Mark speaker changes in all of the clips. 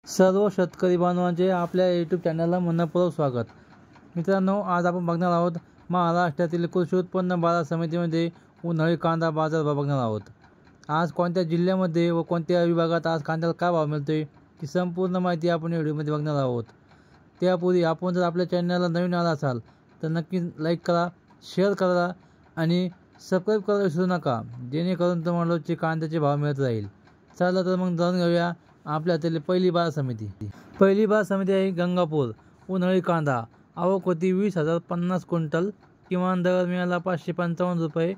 Speaker 1: सर्व शेतकरी बांधवांचे आपल्या यूट्यूब चॅनलला मनपूर्वक स्वागत। मित्रांनो, आज आपण बघणार आहोत महाराष्ट्रातील कृषी उत्पन्न बाजार समितीमध्ये उन्हाळी कांदा बाजारभाव बघणार आहोत। आज कोणत्या जिल्ह्यामध्ये व कोणत्या विभागात आज कांद्याला काय भाव मिळतोय ती संपूर्ण माहिती आपण व्हिडिओमध्ये बघणार आहोत। त्यापूर्वी आपण जर आपल्या चॅनलला नवीन आला असाल तर नक्की लाईक करा, शेअर करा आणि सबस्क्राईब करायला विसरू नका, जेणेकरून तुम्हाला रोजचे कांद्याचे भाव मिळत राहील। चला तर मग जाणून घेऊया आपल्या हातातली पहिली बाजार समिती। पहिली बाजार समिती आहे गंगापूर। उन्हाळी कांदा आवक होती 20,050 क्विंटल। किमान दर मिळाला 555 रुपये,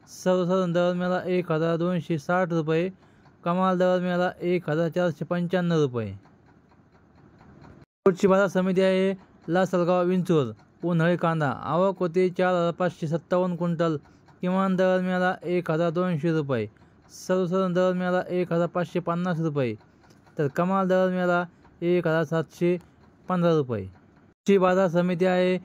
Speaker 1: सर्वसाधारण दर मिळाला 1,260 रुपये, कमाल दर मिळाला 1,495 रुपये। पुढची बाजार समिती आहे लासलगाव विंचूर। उन्हाळी कांदा आवक होती 4,557 क्विंटल। किमान दर मिळाला 1,200 रुपये, सर्वसाधारण दर मिळाला 1,550 रुपये, तर कमाल दर मिळाला 1,715 रुपये। ची बाजार समिती आहे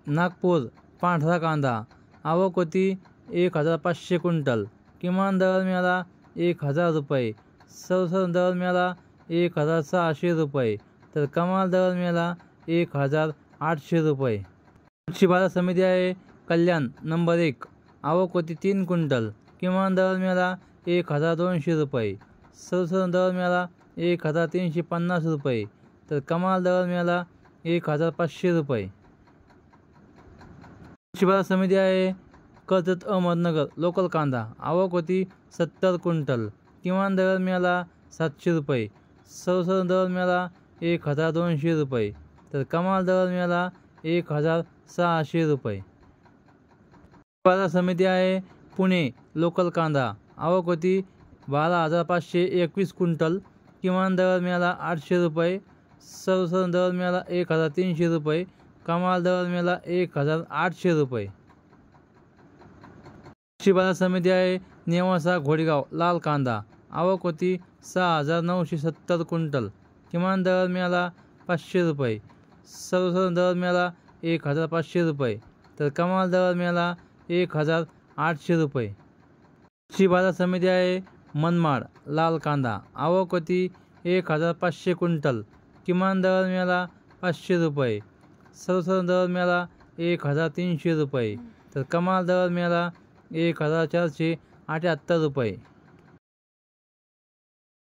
Speaker 1: नागपूर। पांढरा कांदा आवक होती 1,500 क्विंटल। किमान दर मिळाला 1,000 रुपये, सर्वसाधारण दर मिळाला 1,600 रुपये, तर कमाल दर मिळाला 1,800 रुपये। ची बाजार समिती आहे कल्याण नंबर 1। आवक होती 3 क्विंटल। किमान दर मिळाला 1,200 रुपये, सर्वसाधारण दर मिळाला 1,350 रुपये, तर कमाल दर मिळाला 1,500 रुपये। बाजार समिती आहे कर्जत अहमदनगर। लोकल कांदा आवक होती 70 क्विंटल। किमान दर मिळाला 700 रुपये, सर्वसाधारण दर मिळाला 1,200 रुपये, तर कमाल दर मिळाला 1,600 रुपये। बाजार समिती आहे पुणे। लोकल कांदा आवक होती 12,521 क्विंटल। किमान दर मिळाला 800 रुपये, सर्वसाधारण दर मिळाला 1,300 रुपये, कमाल दर मिळाला 1,800 रुपये। बाजार समिती आहे नेवासा घोडेगाव। लाल कांदा आवक होती 6,970 क्विंटल। किमान दर मिळाला 500 रुपये, सर्वसाधारण दर मिळाला 1,500 रुपये, तर कमाल दर मिळाला 1,800 रुपये। बाजार समिती आहे मनमाड। लाल कांदा आवक होती 1,500 क्विंटल। किमान दर मिळाला 500 रुपये, सर्वसाधारण दर मिळाला 1,300 रुपये, तर कमाल दर मिळाला 1,478 रुपये।